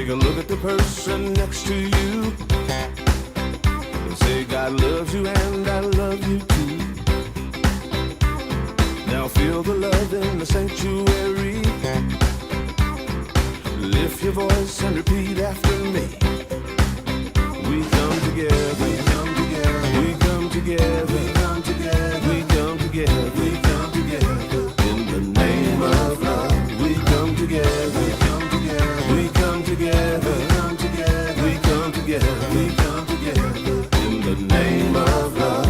Take a look at the person next to you and say, God loves you and I love you too. Now feel the love in the sanctuary. Lift your voice and repeat after me. We come together, we come together, we come together, we come together, we come together, we come together. In the name of love, we come together, we come together, we come together, we come together, we come together, we come together. In the name of love.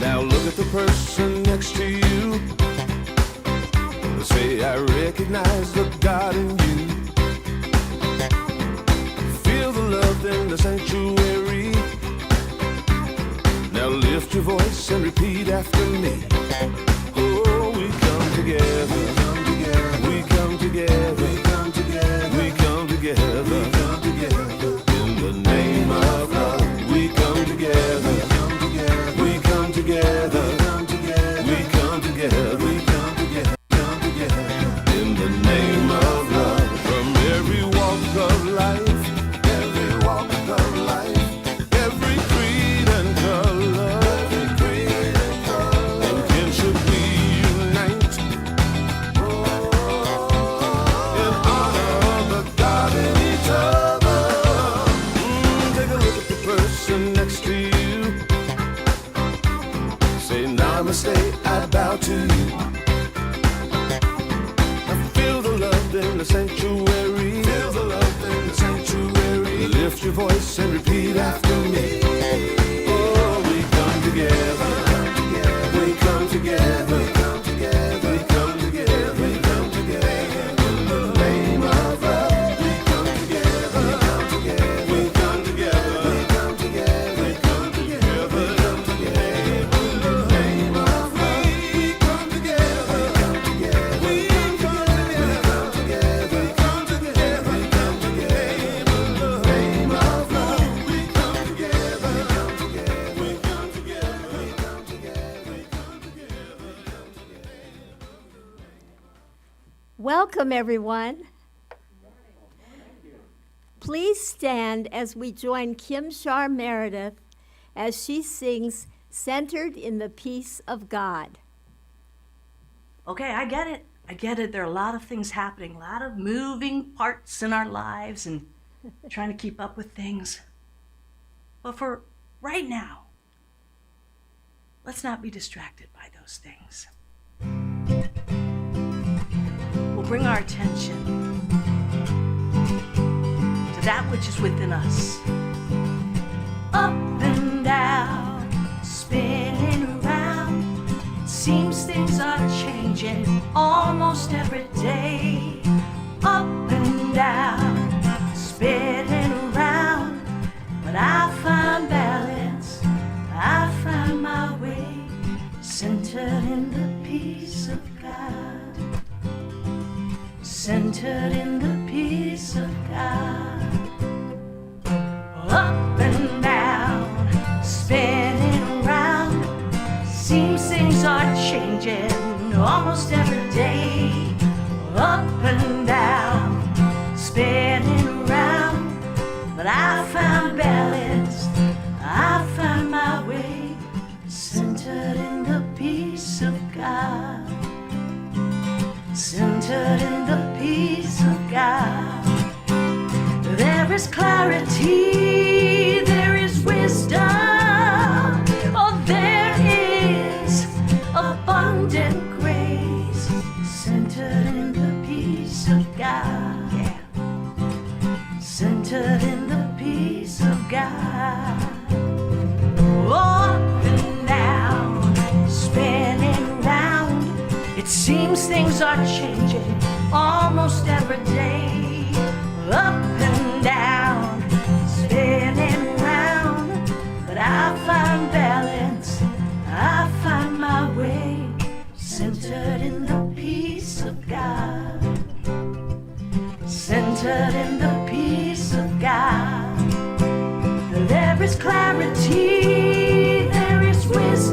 Now look at the person next to you. Say, I recognize the God in you. Feel the love in the sanctuary. Now lift your voice and repeat after me. Oh, we come together, we come together, we come together, we come together, we come together. In the name of love, we come together, we come together, we come together, we come together, we come together. In the name of love, from every walk of life, every walk of life, every creed and color, in kinship we unite, in honor of the God in each other. Take a look at the person next to you. Say, namaste, I bow to you. In the sanctuary, feel the love in the sanctuary. Lift your voice and repeat after me. Oh, we come together, we come together, we come together, we come together, we come together. In the name of love, we come together, we come together, we come together, we come together, we come together, we come together. In the name of love, we come together, we come together, we come together. Welcome, everyone. Please stand as we join Kim Shar Meredith as she sings Centered in the Peace of God. Okay, I get it. I get it. There are a lot of things happening, a lot of moving parts in our lives and trying to keep up with things. But for right now, let's not be distracted by those things. We'll bring our attention to that which is within us. Up and down, spinning around. It seems things are changing almost every day. Up and down, spinning around. But I find balance, I find my way, centered in the peace of God. Centered in the peace of God. Up and down, spinning around. Seems things are changing almost every day. Up and down, spinning around. But I find balance, I find my way, centered in the peace of God. Centered in the peace of God. There is clarity, there is wisdom. Oh, there is abundant grace. Centered in the peace of God. Yeah. Centered in the peace of God. Up and down, spinning round. It seems things are changing almost every day. Up and down, spinning round. But I find balance, I find my way, centered in the peace of God. Centered in the peace of God. There is clarity, there is wisdom.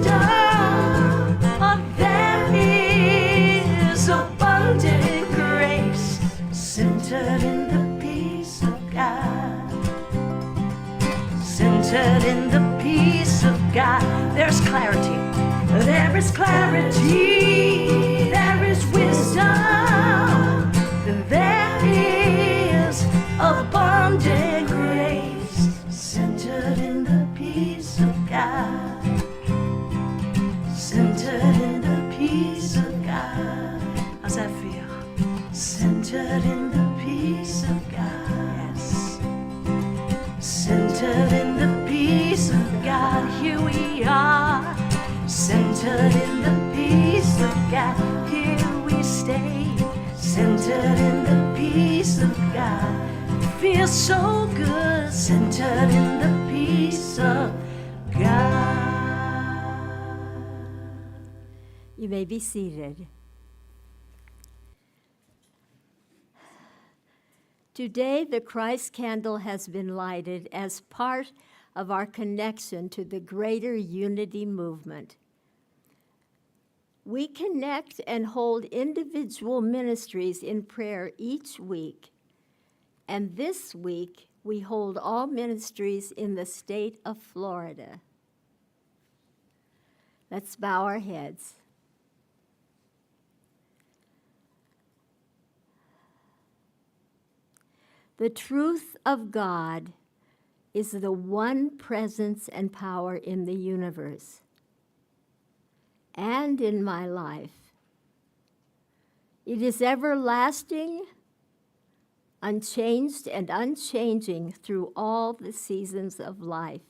centered in the peace of God. There's clarity. There is clarity. There is wisdom. There is abundant grace, centered in the peace of God. Centered in the peace of God. How's that feel? Centered in the peace of God. Yes. Centered in the peace of God. Here we are. Centered in the peace of God. Here we stay. Centered in the peace of God. Feels so good. Centered in the peace of God. You may be seated. Today, the Christ candle has been lighted as part of our connection to the greater unity movement. We connect and hold individual ministries in prayer each week, and this week we hold all ministries in the state of Florida. Let's bow our heads. The truth of God is the one presence and power in the universe and in my life. It is everlasting, unchanged, and unchanging through all the seasons of life.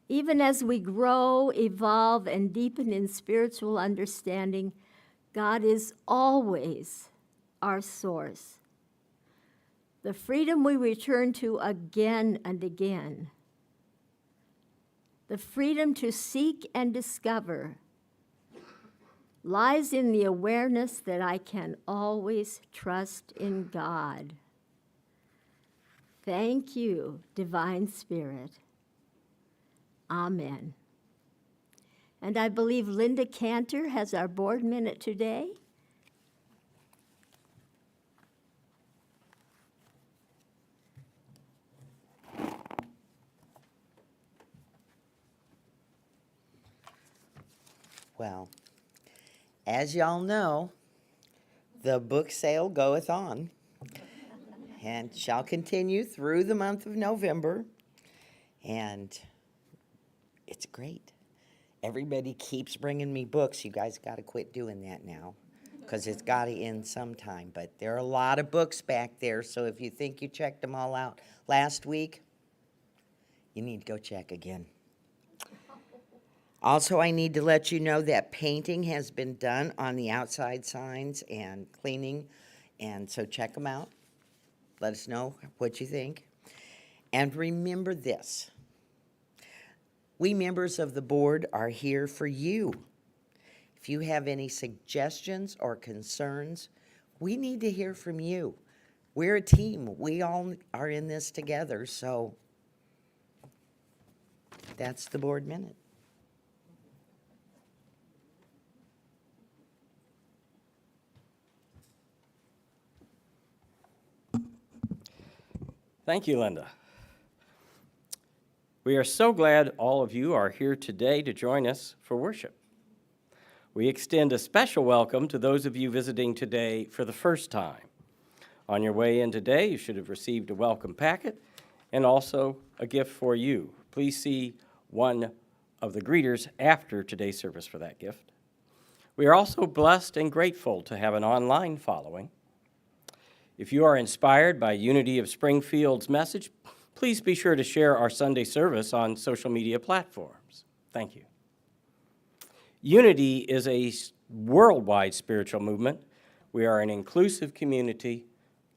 Even as we grow, evolve, and deepen in spiritual understanding, God is always our source. The freedom we return to again and again, the freedom to seek and discover, lies in the awareness that I can always trust in God. Thank you, Divine Spirit. Amen. And I believe Linda Cantor has our board minute today. Well, as y'all know, the book sale goeth on and shall continue through the month of November. And it's great. Everybody keeps bringing me books. You guys got to quit doing that now because it's got to end sometime. But there are a lot of books back there, so if you think you checked them all out last week, you need to go check again. Also, I need to let you know that painting has been done on the outside signs and cleaning, and so check them out. Let us know what you think. And remember this. We members of the board are here for you. If you have any suggestions or concerns, we need to hear from you. We're a team. We all are in this together, so that's the board minute. Thank you, Linda. We are so glad all of you are here today to join us for worship. We extend a special welcome to those of you visiting today for the first time. On your way in today, you should have received a welcome packet and also a gift for you. Please see one of the greeters after today's service for that gift. We are also blessed and grateful to have an online following. If you are inspired by Unity of Springfield's message, please be sure to share our Sunday service on social media platforms. Thank you. Unity is a worldwide spiritual movement. We are an inclusive community,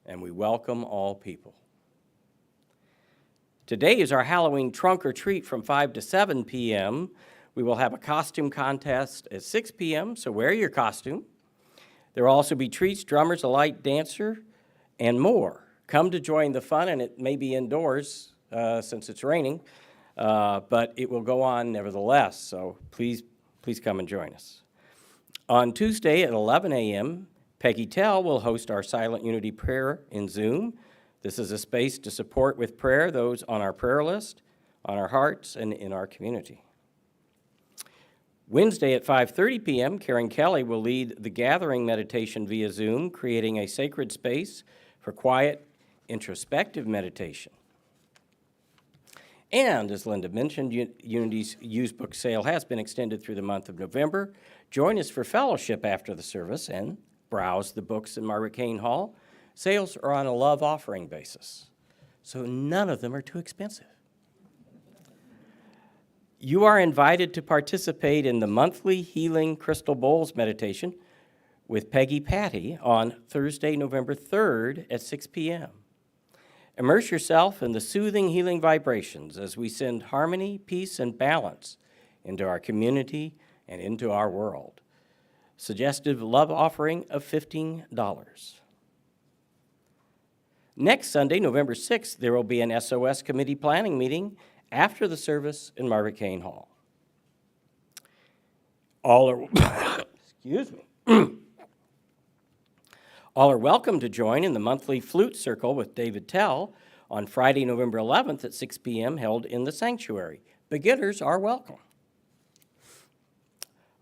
and we welcome all people. Today is our Halloween trunk or treat from 5 to 7 p.m. We will have a costume contest at 6 p.m., so wear your costume. There will also be treats, drummers, a light dancer, and more. Come to join the fun, and it may be indoors since it's raining, but it will go on nevertheless, so please come and join us. On Tuesday at 11 a.m., Peggy Tell will host our Silent Unity Prayer in Zoom. This is a space to support with prayer those on our prayer list, on our hearts, and in our community. Wednesday at 5:30 p.m., Karen Kelly will lead the gathering meditation via Zoom, creating a sacred space for quiet, introspective meditation. And as Linda mentioned, Unity's used book sale has been extended through the month of November. Join us for fellowship after the service and browse the books in Margaret Kane Hall. Sales are on a love offering basis, so none of them are too expensive. You are invited to participate in the monthly Healing Crystal Bowls meditation with Peggy Patty on Thursday, November 3rd at 6 p.m. Immerse yourself in the soothing healing vibrations as we send harmony, peace, and balance into our community and into our world. Suggestive love offering of $15. Next Sunday, November 6th, there will be an SOS committee planning meeting after the service in Margaret Kane Hall. All are, excuse me. All are welcome to join in the monthly flute circle with David Tell on Friday, November 11th at 6 p.m. held in the sanctuary. Beginners are welcome.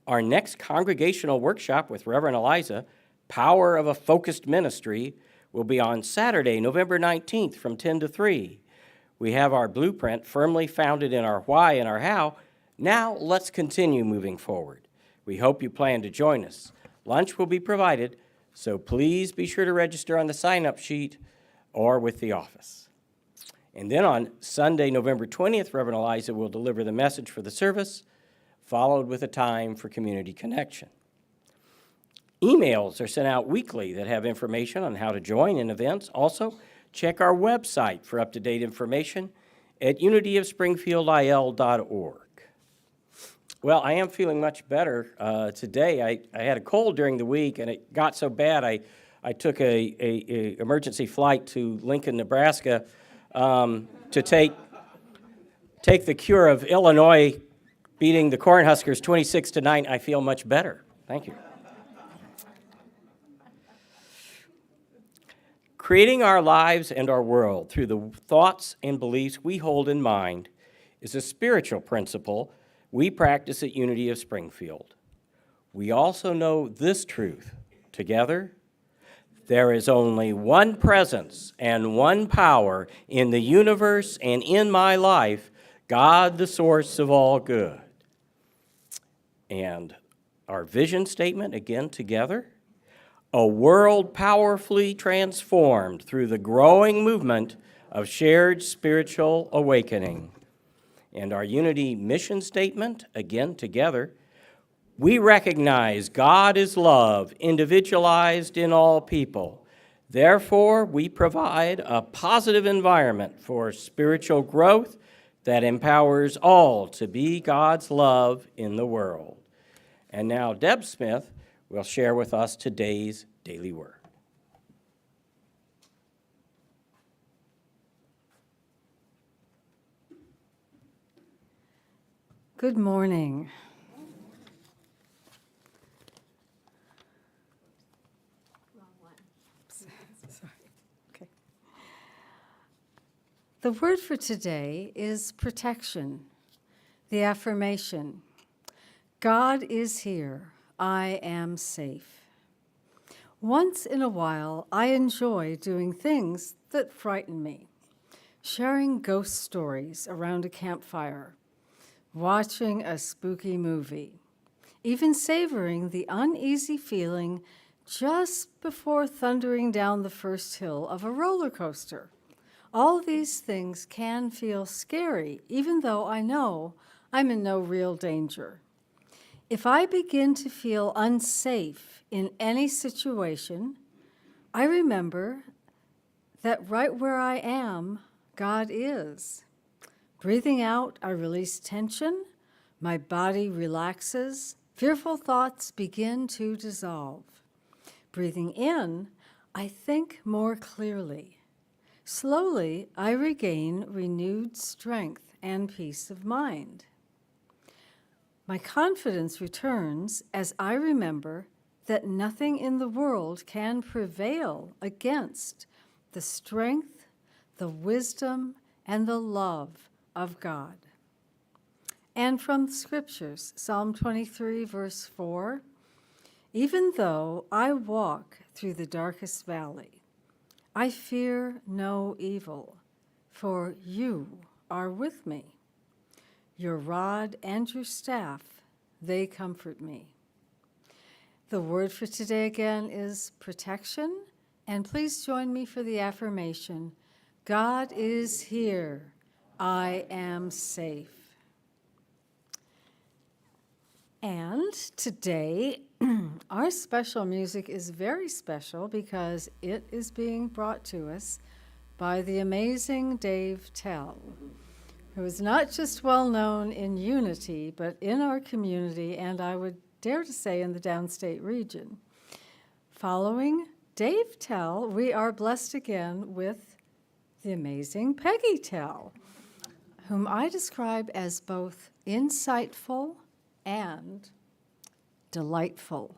Our next congregational workshop with Reverend Eliza, Power of a Focused Ministry, will be on Saturday, November 19th from 10 to 3. We have our blueprint firmly founded in our why and our how. Now let's continue moving forward. We hope you plan to join us. Lunch will be provided, so please be sure to register on the sign-up sheet or with the office. And then on Sunday, November 20th, Reverend Eliza will deliver the message for the service, followed with a time for community connection. Emails are sent out weekly that have information on how to join in events. Also, check our website for up-to-date information at unityofspringfieldil.org. Well, I am feeling much better today. I had a cold during the week, and it got so bad I took a emergency flight to Lincoln, Nebraska, to take the cure of Illinois beating the Cornhuskers 26-9. I feel much better. Thank you. Creating our lives and our world through the thoughts and beliefs we hold in mind is a spiritual principle we practice at Unity of Springfield. We also know this truth. Together, there is only one presence and one power in the universe and in my life, God, the source of all good. And our vision statement, again, together, a world powerfully transformed through the growing movement of shared spiritual awakening. And our Unity mission statement, again together, we recognize God is love, individualized in all people. Therefore, we provide a positive environment for spiritual growth that empowers all to be God's love in the world. And now Deb Smith will share with us today's daily word. Good morning. Sorry. Okay. The word for today is protection. The affirmation, God is here. I am safe. Once in a while, I enjoy doing things that frighten me. Sharing ghost stories around a campfire, watching a spooky movie, even savoring the uneasy feeling just before thundering down the first hill of a roller coaster. All these things can feel scary, even though I know I'm in no real danger. If I begin to feel unsafe in any situation, I remember that right where I am, God is. Breathing out, I release tension, my body relaxes, fearful thoughts begin to dissolve. Breathing in, I think more clearly. Slowly, I regain renewed strength and peace of mind. My confidence returns as I remember that nothing in the world can prevail against the strength, the wisdom and the love of God. And from the scriptures, Psalm 23, verse 4, even though I walk through the darkest valley, I fear no evil, for you are with me. Your rod and your staff, they comfort me. The word for today again is protection, and please join me for the affirmation, God is here, I am safe. And today, our special music is very special because it is being brought to us by the amazing Dave Tell, who is not just well known in Unity, but in our community, and I would dare to say in the downstate region. Following Dave Tell, we are blessed again with the amazing Peggy Tell, whom I describe as both insightful and delightful.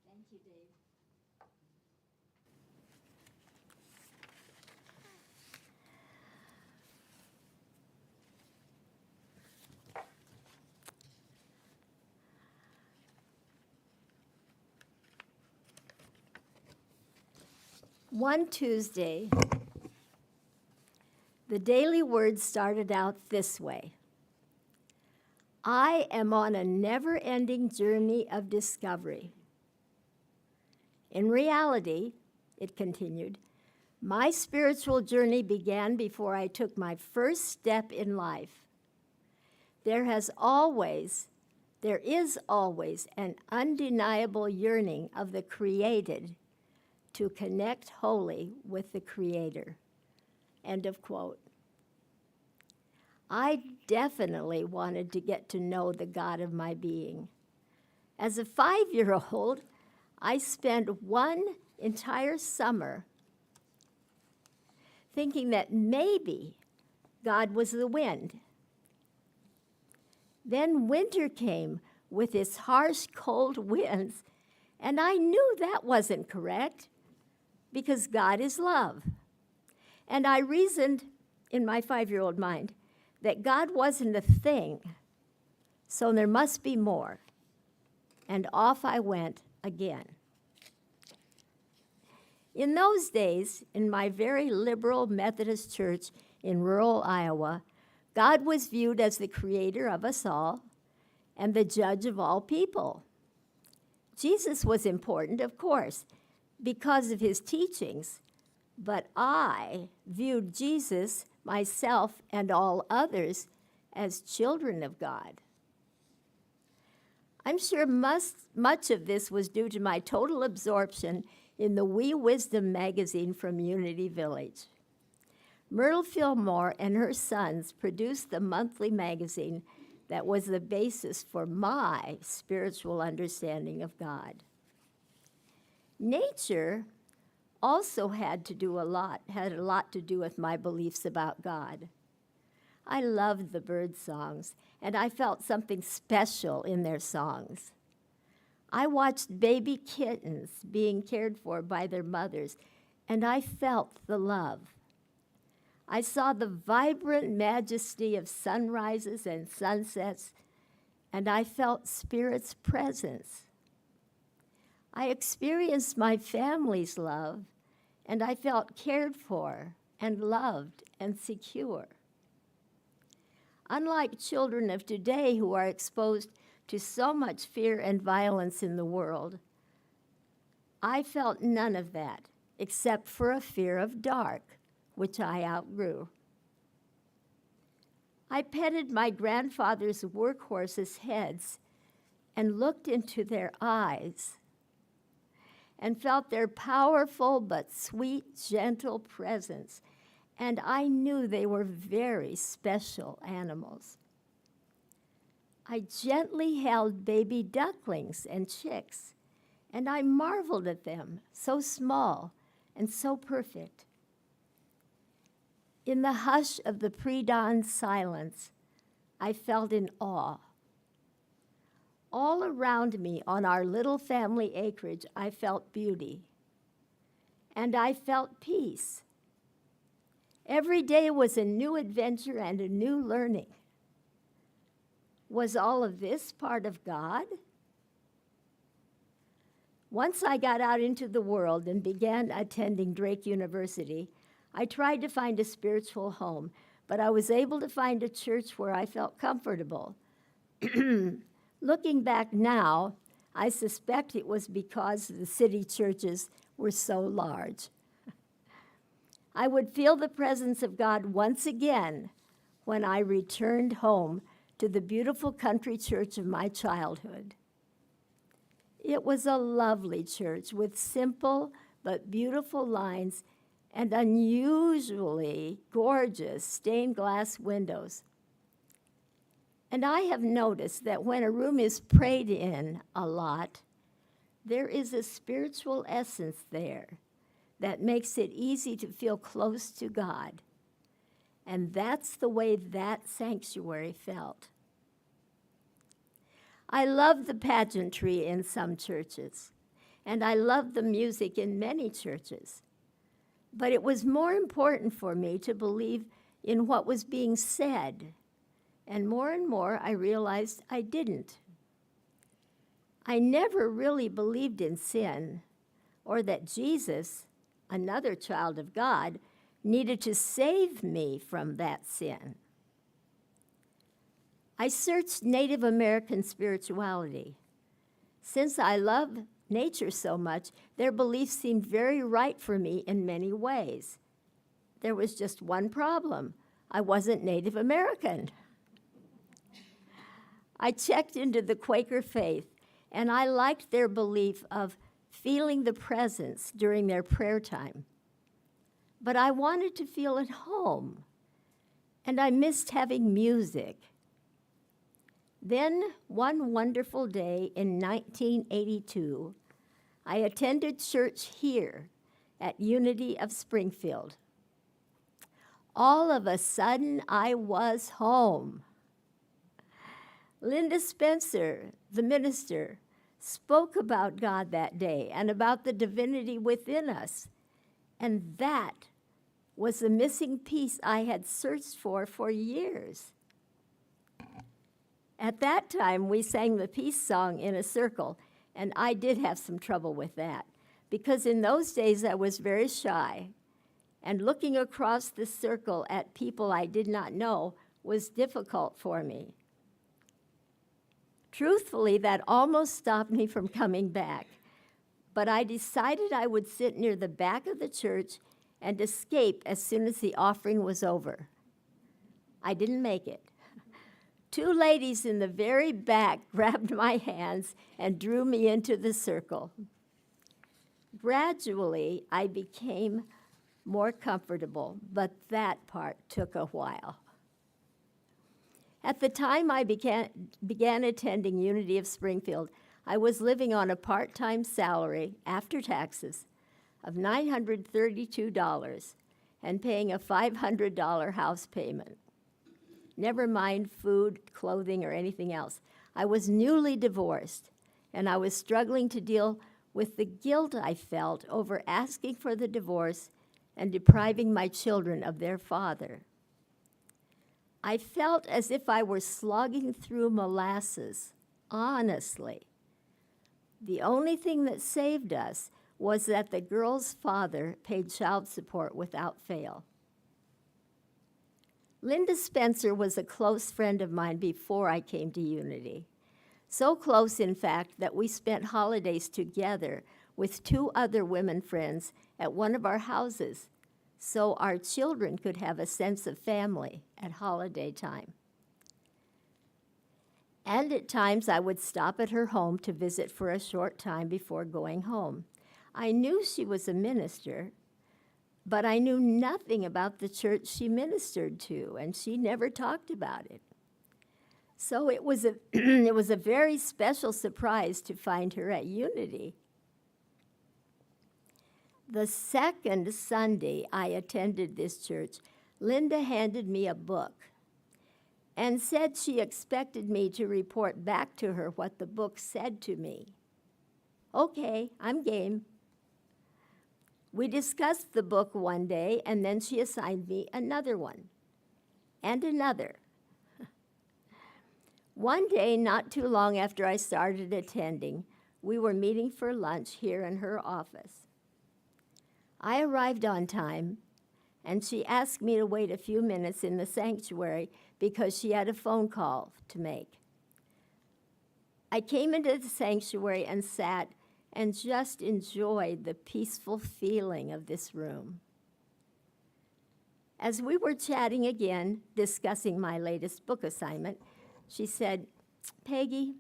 Thank you, Dave. One Tuesday, the daily word started out this way: I am on a never-ending journey of discovery. In reality, it continued, my spiritual journey began before I took my first step in life. There is always an undeniable yearning of the created to connect wholly with the Creator. End of quote. I definitely wanted to get to know the God of my being. As a 5-year-old, I spent one entire summer thinking that maybe God was the wind. Then winter came with its harsh, cold winds, and I knew that wasn't correct. because God is love. And I reasoned in my 5-year-old mind that God wasn't a thing, so there must be more. And off I went again. In those days, in my very liberal Methodist church in rural Iowa, God was viewed as the creator of us all and the judge of all people. Jesus was important, of course, because of his teachings, but I viewed Jesus, myself, and all others as children of God. I'm sure much of this was due to my total absorption in the Wee Wisdom magazine from Unity Village. Myrtle Fillmore and her sons produced the monthly magazine that was the basis for my spiritual understanding of God. Nature also had a lot to do with my beliefs about God. I loved the bird songs, and I felt something special in their songs. I watched baby kittens being cared for by their mothers, and I felt the love. I saw the vibrant majesty of sunrises and sunsets, and I felt Spirit's presence. I experienced my family's love, and I felt cared for and loved and secure. Unlike children of today who are exposed to so much fear and violence in the world, I felt none of that except for a fear of dark, which I outgrew. I petted my grandfather's workhorses' heads and looked into their eyes and felt their powerful but sweet, gentle presence, and I knew they were very special animals. I gently held baby ducklings and chicks, and I marveled at them, so small and so perfect. In the hush of the pre-dawn silence, I felt in awe. All around me on our little family acreage, I felt beauty, and I felt peace. Every day was a new adventure and a new learning. Was all of this part of God? Once I got out into the world and began attending Drake University, I tried to find a spiritual home, but I was able to find a church where I felt comfortable. Looking back now, I suspect it was because the city churches were so large. I would feel the presence of God once again when I returned home to the beautiful country church of my childhood. It was a lovely church with simple but beautiful lines and unusually gorgeous stained glass windows. And I have noticed that when a room is prayed in a lot, there is a spiritual essence there that makes it easy to feel close to God. And that's the way that sanctuary felt. I love the pageantry in some churches, and I love the music in many churches. But it was more important for me to believe in what was being said, and more I realized I didn't. I never really believed in sin, or that Jesus, another child of God, needed to save me from that sin. I searched Native American spirituality. Since I love nature so much, their beliefs seemed very right for me in many ways. There was just one problem. I wasn't Native American. I checked into the Quaker faith, and I liked their belief of feeling the presence during their prayer time. But I wanted to feel at home, and I missed having music. Then, one wonderful day in 1982, I attended church here at Unity of Springfield. All of a sudden, I was home. Linda Spencer, the minister, spoke about God that day and about the divinity within us. And that was the missing piece I had searched for years. At that time, we sang the peace song in a circle, and I did have some trouble with that, because in those days I was very shy, and looking across the circle at people I did not know was difficult for me. Truthfully, that almost stopped me from coming back, but I decided I would sit near the back of the church and escape as soon as the offering was over. I didn't make it. Two ladies in the very back grabbed my hands and drew me into the circle. Gradually, I became more comfortable, but that part took a while. At the time I began attending Unity of Springfield, I was living on a part-time salary after taxes of $932 and paying a $500 house payment. Never mind food, clothing, or anything else. I was newly divorced, and I was struggling to deal with the guilt I felt over asking for the divorce and depriving my children of their father. I felt as if I were slogging through molasses, honestly. The only thing that saved us was that the girl's father paid child support without fail. Linda Spencer was a close friend of mine before I came to Unity. So close, in fact, that we spent holidays together with two other women friends at one of our houses, so our children could have a sense of family at holiday time. And at times I would stop at her home to visit for a short time before going home. I knew she was a minister, but I knew nothing about the church she ministered to, and she never talked about it. So it was a very special surprise to find her at Unity. The second Sunday I attended this church, Linda handed me a book and said she expected me to report back to her what the book said to me. Okay, I'm game. We discussed the book one day, and then she assigned me another one, and another. One day, not too long after I started attending, we were meeting for lunch here in her office. I arrived on time, and she asked me to wait a few minutes in the sanctuary because she had a phone call to make. I came into the sanctuary and sat and just enjoyed the peaceful feeling of this room. As we were chatting again, discussing my latest book assignment, she said, "Peggy,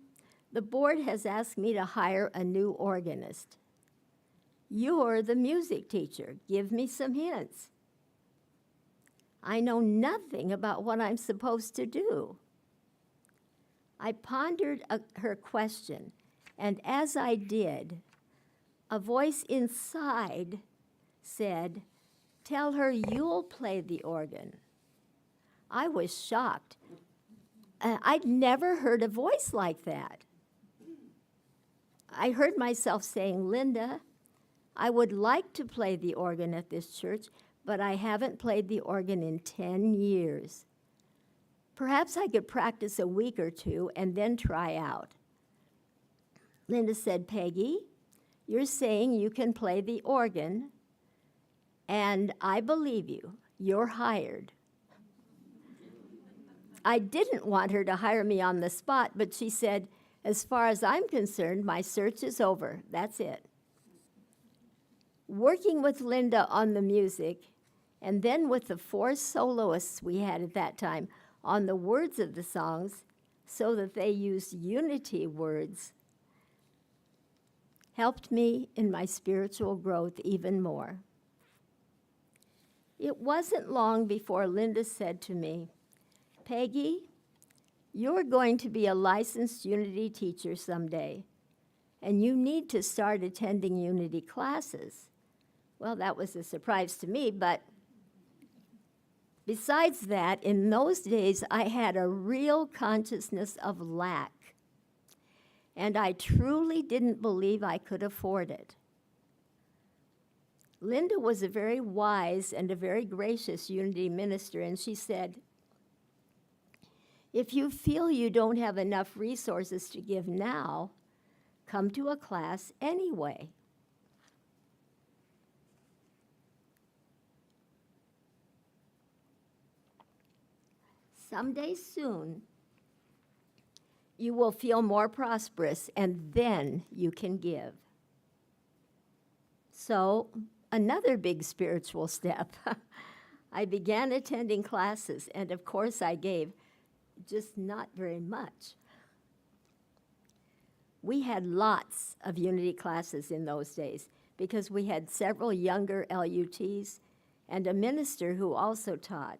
the board has asked me to hire a new organist. You're the music teacher. Give me some hints." I know nothing about what I'm supposed to do. I pondered her question, and as I did, a voice inside said, "Tell her you'll play the organ." I was shocked. I'd never heard a voice like that. I heard myself saying, "Linda, I would like to play the organ at this church, but I haven't played the organ in 10 years. Perhaps I could practice a week or two and then try out." Linda said, "Peggy, you're saying you can play the organ, and I believe you. You're hired." I didn't want her to hire me on the spot, but she said, "As far as I'm concerned, my search is over. That's it." Working with Linda on the music, and then with the 4 soloists we had at that time on the words of the songs, so that they used unity words, helped me in my spiritual growth even more. It wasn't long before Linda said to me, "Peggy, you're going to be a licensed Unity teacher someday, and you need to start attending Unity classes." Well, that was a surprise to me, but besides that, in those days, I had a real consciousness of lack, and I truly didn't believe I could afford it. Linda was a very wise and a very gracious Unity minister, and she said, if you feel you don't have enough resources to give now, come to a class anyway. Someday soon, you will feel more prosperous, and then you can give. So, another big spiritual step. I began attending classes, and of course I gave, just not very much. We had lots of Unity classes in those days because we had several younger LUTs and a minister who also taught,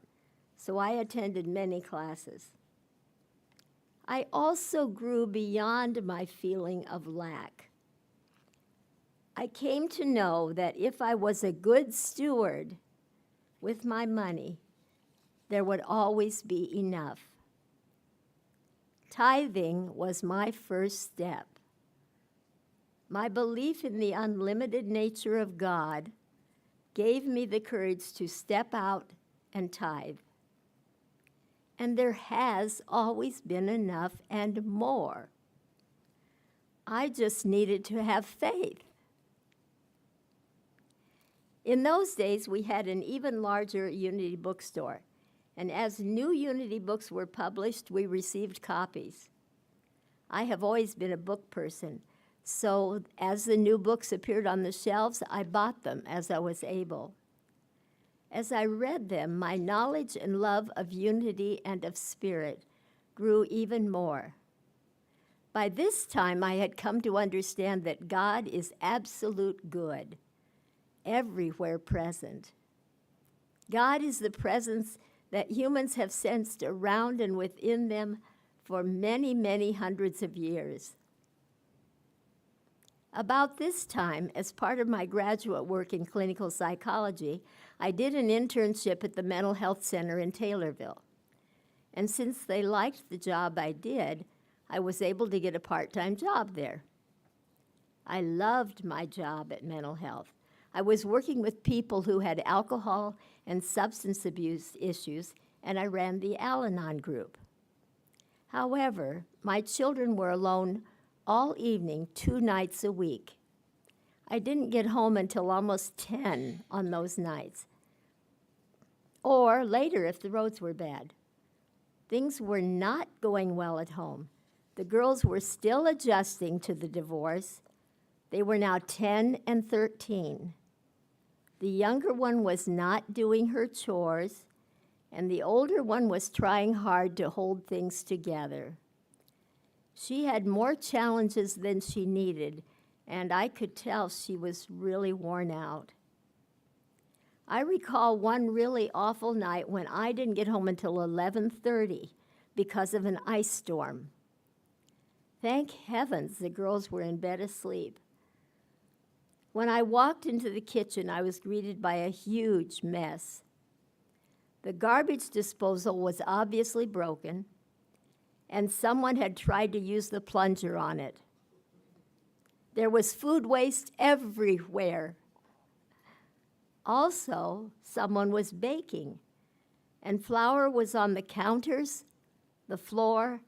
so I attended many classes. I also grew beyond my feeling of lack. I came to know that if I was a good steward with my money, there would always be enough. Tithing was my first step. My belief in the unlimited nature of God gave me the courage to step out and tithe. And there has always been enough and more. I just needed to have faith. In those days, we had an even larger Unity bookstore. And as new Unity books were published, we received copies. I have always been a book person, so as the new books appeared on the shelves, I bought them as I was able. As I read them, my knowledge and love of unity and of spirit grew even more. By this time, I had come to understand that God is absolute good, everywhere present. God is the presence that humans have sensed around and within them for many, many hundreds of years. About this time, as part of my graduate work in clinical psychology, I did an internship at the Mental Health Center in Taylorville. And since they liked the job I did, I was able to get a part-time job there. I loved my job at Mental Health. I was working with people who had alcohol and substance abuse issues, and I ran the Al-Anon group. However, my children were alone all evening, 2 nights a week. I didn't get home until almost 10 on those nights, or later if the roads were bad. Things were not going well at home. The girls were still adjusting to the divorce. They were now 10 and 13. The younger one was not doing her chores, and the older one was trying hard to hold things together. She had more challenges than she needed, and I could tell she was really worn out. I recall one really awful night when I didn't get home until 11:30 because of an ice storm. Thank heavens the girls were in bed asleep. When I walked into the kitchen, I was greeted by a huge mess. The garbage disposal was obviously broken, and someone had tried to use the plunger on it. There was food waste everywhere. Also, someone was baking, and flour was on the counters, the floor,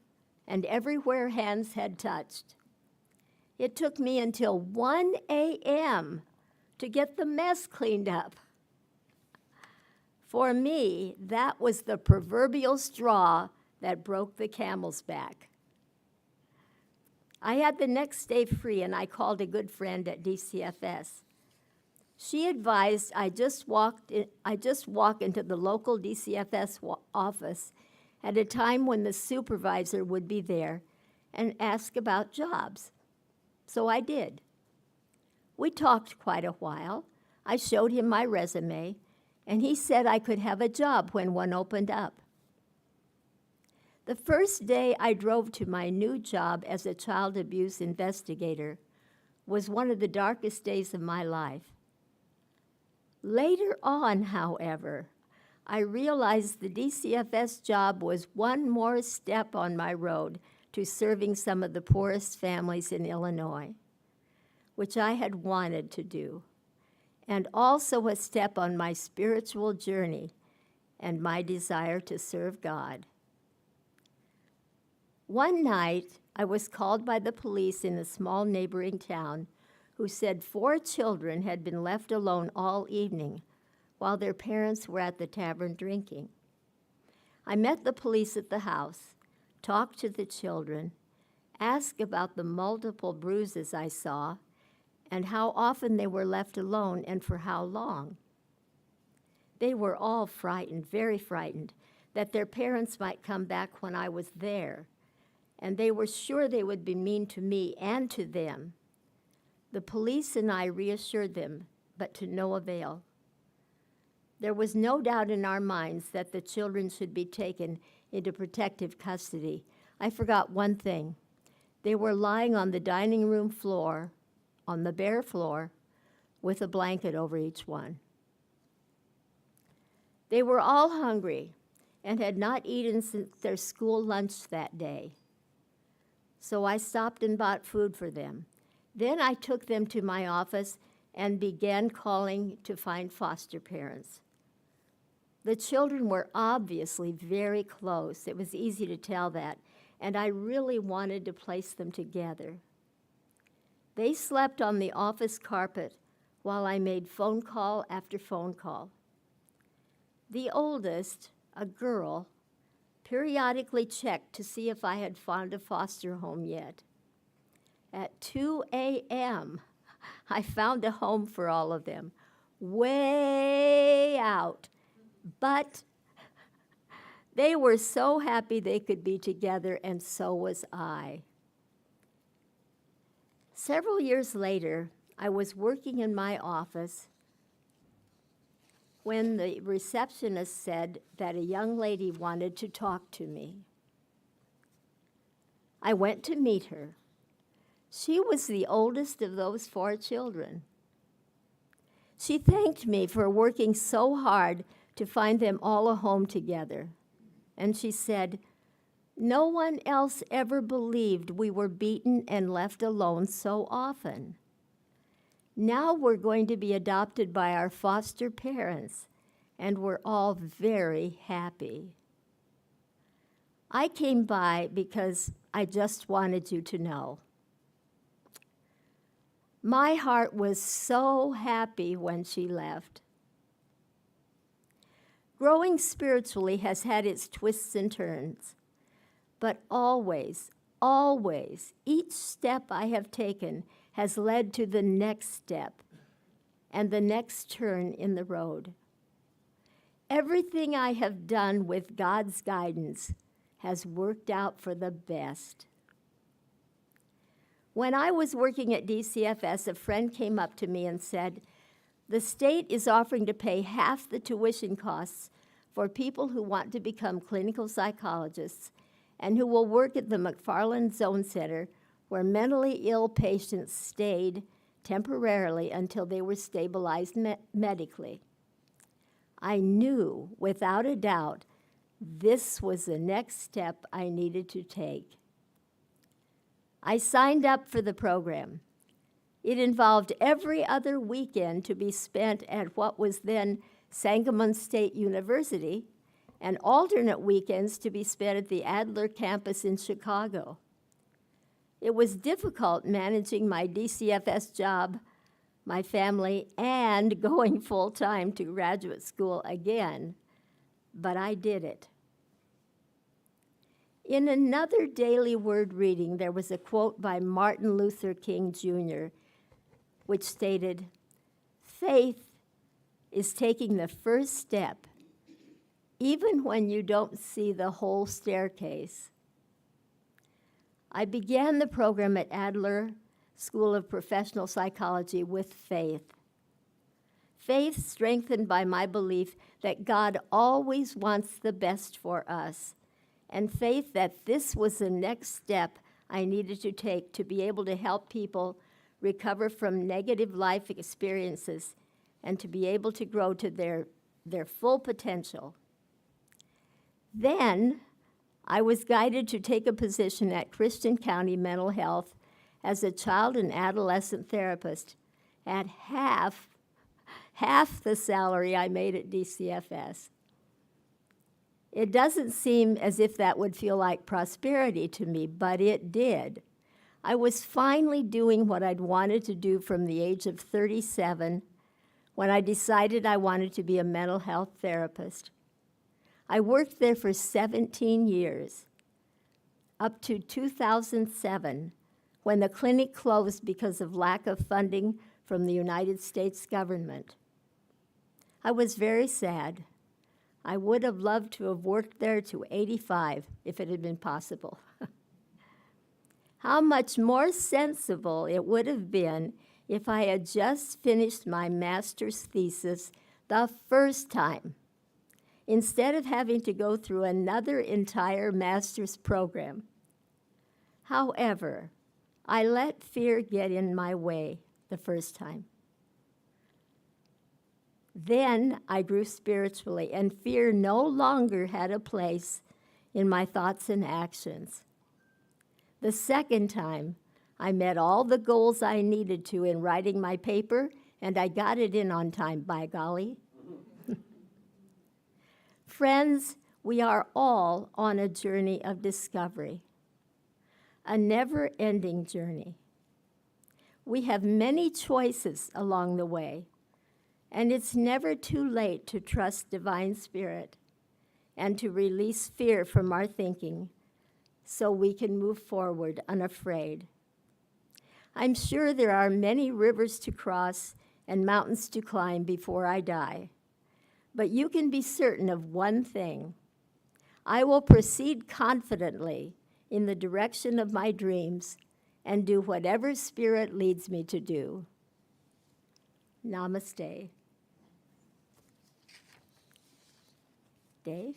and everywhere hands had touched. It took me until 1 a.m. to get the mess cleaned up. For me, that was the proverbial straw that broke the camel's back. I had the next day free, and I called a good friend at DCFS. She advised I just walk into the local DCFS office at a time when the supervisor would be there and ask about jobs. So I did. We talked quite a while. I showed him my resume, and he said I could have a job when one opened up. The first day I drove to my new job as a child abuse investigator was one of the darkest days of my life. Later on, however, I realized the DCFS job was one more step on my road to serving some of the poorest families in Illinois, which I had wanted to do. and also a step on my spiritual journey and my desire to serve God. One night, I was called by the police in a small neighboring town who said 4 children had been left alone all evening while their parents were at the tavern drinking. I met the police at the house, talked to the children, asked about the multiple bruises I saw, and how often they were left alone and for how long. They were all frightened, very frightened, that their parents might come back when I was there, and they were sure they would be mean to me and to them. The police and I reassured them, but to no avail. There was no doubt in our minds that the children should be taken into protective custody. I forgot one thing. They were lying on the dining room floor, on the bare floor, with a blanket over each one. They were all hungry and had not eaten since their school lunch that day. So I stopped and bought food for them. Then I took them to my office and began calling to find foster parents. The children were obviously very close. It was easy to tell that, and I really wanted to place them together. They slept on the office carpet while I made phone call after phone call. The oldest, a girl, periodically checked to see if I had found a foster home yet. At 2 a.m., I found a home for all of them, way out. But they were so happy they could be together, and so was I. Several years later, I was working in my office when the receptionist said that a young lady wanted to talk to me. I went to meet her. She was the oldest of those 4 children. She thanked me for working so hard to find them all a home together. And she said, "No one else ever believed we were beaten and left alone so often. Now we're going to be adopted by our foster parents, and we're all very happy. I came by because I just wanted you to know." My heart was so happy when she left. Growing spiritually has had its twists and turns, but always, each step I have taken has led to the next step and the next turn in the road. Everything I have done with God's guidance has worked out for the best. When I was working at DCFS, a friend came up to me and said, "The state is offering to pay half the tuition costs for people who want to become clinical psychologists and who will work at the McFarland Zone Center, where mentally ill patients stayed temporarily until they were stabilized medically." I knew, without a doubt, this was the next step I needed to take. I signed up for the program. It involved every other weekend to be spent at what was then Sangamon State University, and alternate weekends to be spent at the Adler campus in Chicago. It was difficult managing my DCFS job, my family, and going full-time to graduate school again, but I did it. In another daily word reading, there was a quote by Martin Luther King Jr., which stated, "Faith is taking the first step, even when you don't see the whole staircase." I began the program at Adler School of Professional Psychology with faith. Faith strengthened by my belief that God always wants the best for us, and faith that this was the next step I needed to take to be able to help people recover from negative life experiences and to be able to grow to their full potential. Then I was guided to take a position at Christian County Mental Health as a child and adolescent therapist at half half the salary I made at DCFS. It doesn't seem as if that would feel like prosperity to me, but it did. I was finally doing what I'd wanted to do from the age of 37 when I decided I wanted to be a mental health therapist. I worked there for 17 years, up to 2007, when the clinic closed because of lack of funding from the United States government. I was very sad. I would have loved to have worked there to 85 if it had been possible. How much more sensible it would have been if I had just finished my master's thesis the first time, instead of having to go through another entire master's program. However, I let fear get in my way the first time. Then I grew spiritually, and fear no longer had a place in my thoughts and actions. The second time, I met all the goals I needed to in writing my paper, and I got it in on time, by golly. Friends, we are all on a journey of discovery, a never-ending journey. We have many choices along the way, and it's never too late to trust Divine Spirit and to release fear from our thinking so we can move forward unafraid. I'm sure there are many rivers to cross and mountains to climb before I die, but you can be certain of one thing. I will proceed confidently in the direction of my dreams and do whatever Spirit leads me to do. Namaste. Dave?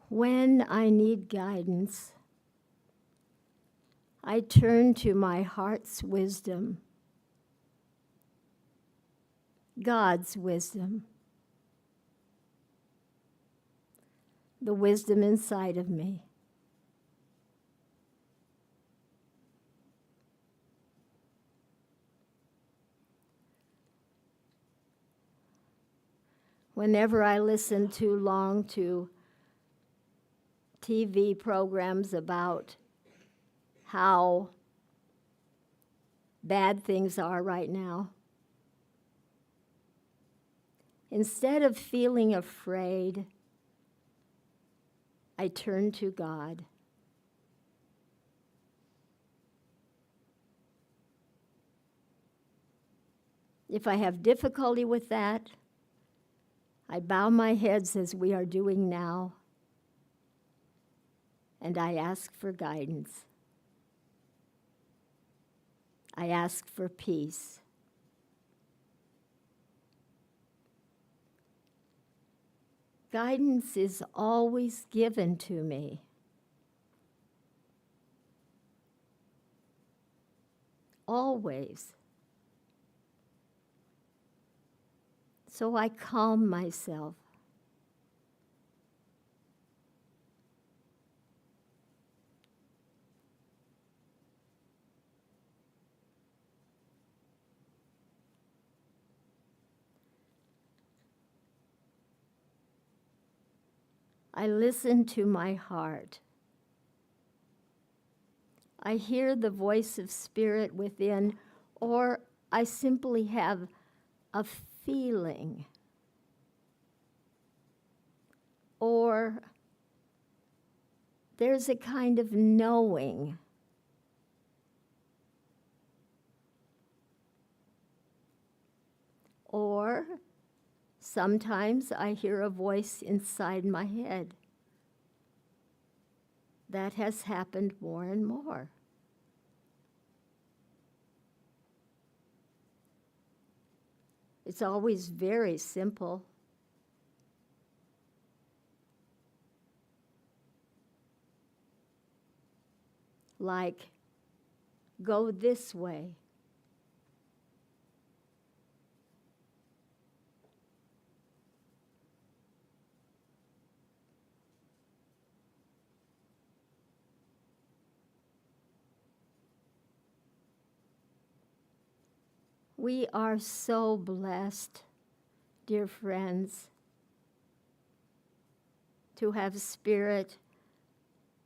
When I need guidance, I turn to my heart's wisdom, God's wisdom, the wisdom inside of me. Whenever I listen too long to TV programs about how bad things are right now, instead of feeling afraid, I turn to God. If I have difficulty with that, I bow my heads as we are doing now, and I ask for guidance. I ask for peace. Guidance is always given to me. Always. So I calm myself. I listen to my heart. I hear the voice of spirit within, or I simply have a feeling, or there's a kind of knowing. Or sometimes I hear a voice inside my head. That has happened more and more. It's always very simple. Like, go this way. We are so blessed, dear friends, to have spirit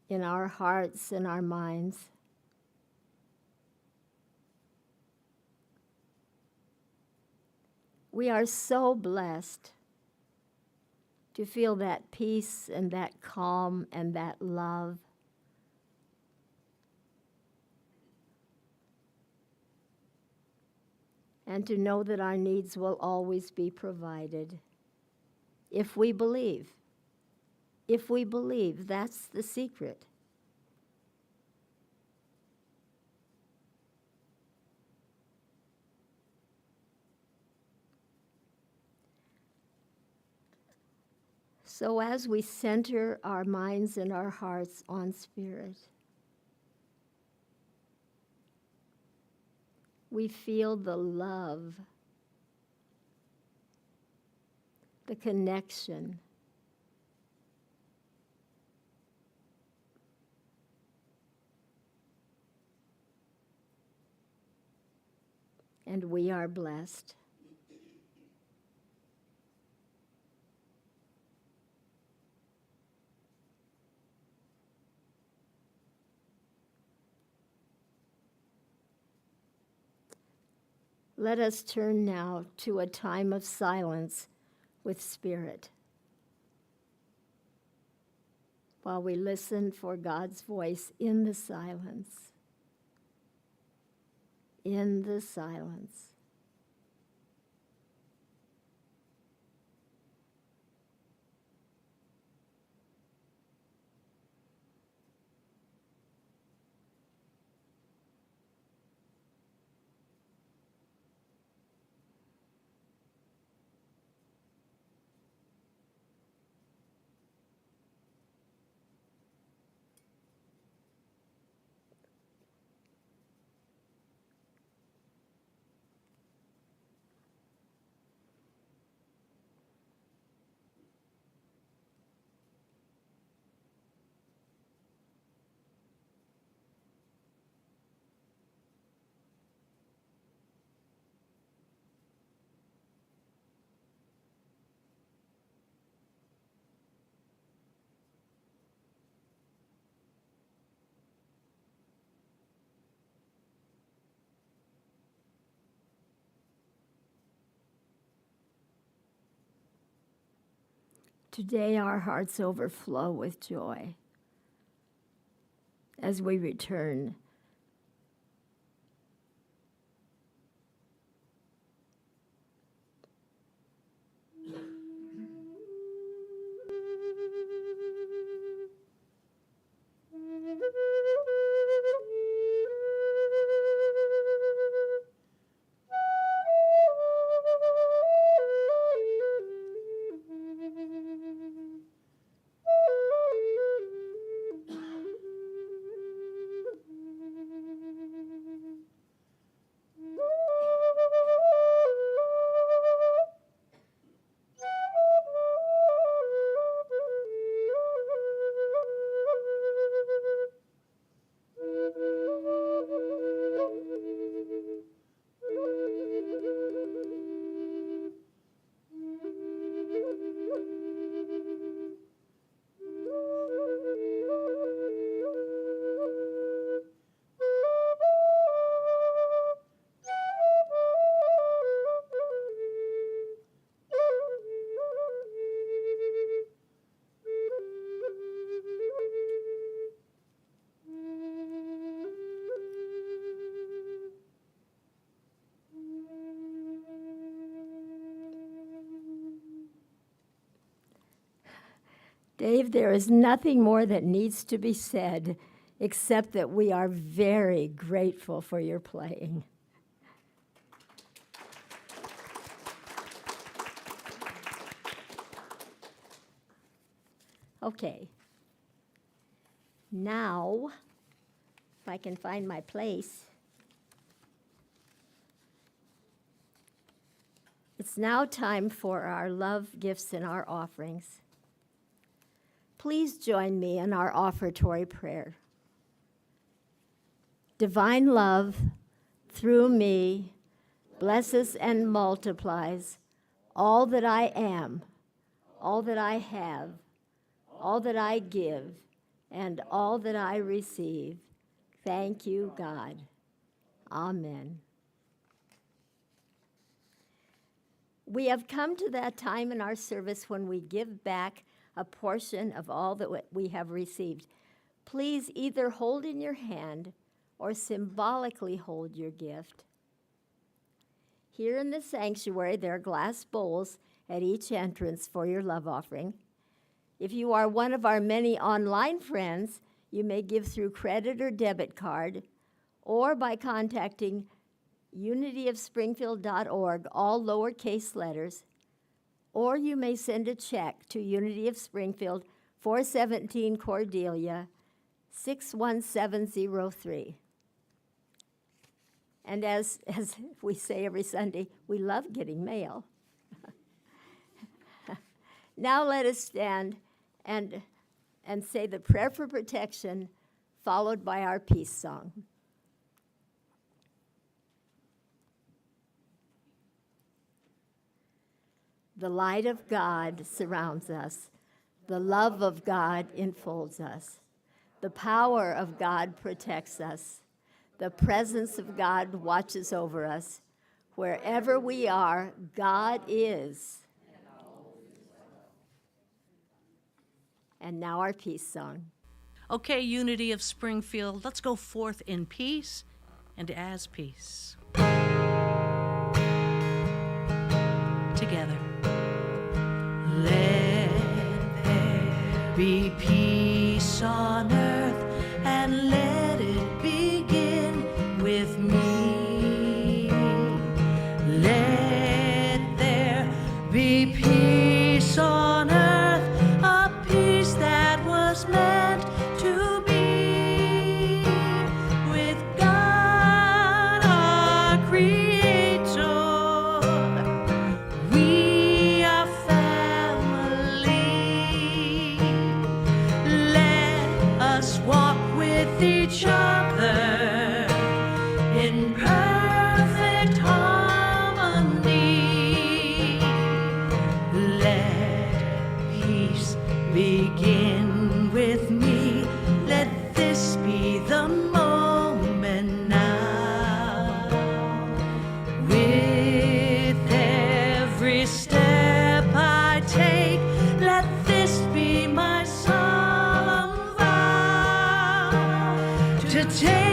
in our hearts and our minds. We are so blessed to feel that peace and that calm and that love. And to know that our needs will always be provided if we believe. If we believe, that's the secret. So as we center our minds and our hearts on spirit, we feel the love, the connection, and we are blessed. Let us turn now to a time of silence with Spirit while we listen for God's voice in the silence. In the silence. Today our hearts overflow with joy as we return. Dave, there is nothing more that needs to be said except that we are very grateful for your playing. Okay. Now, if I can find my place, it's now time for our love gifts and our offerings. Please join me in our offertory prayer. Divine love, through me, blesses and multiplies all that I am, all that I have, all that I give, and all that I receive. Thank you, God. Amen. We have come to that time in our service when we give back a portion of all that we have received. Please either hold in your hand or symbolically hold your gift. Here in the sanctuary, there are glass bowls at each entrance for your love offering. If you are one of our many online friends, you may give through credit or debit card or by contacting unityofspringfield.org, all lowercase letters, or you may send a check to Unity of Springfield, 417 Cordelia, 61703. And as we say every Sunday, we love getting mail. Now let us stand and say the prayer for protection, followed by our peace song. The light of God surrounds us. The love of God enfolds us. The power of God protects us. The presence of God watches over us. Wherever we are, God is. And now our peace song. Okay, Unity of Springfield, let's go forth in peace and as peace. Together. Let there be peace on earth, and let it begin with me. Let there be peace on earth, a peace that was meant to be with God our Creator. We are family. Let us walk with each other in perfect harmony. Let peace begin with me. Let this be the moment now. With every step I take, let this be my solemn vow to take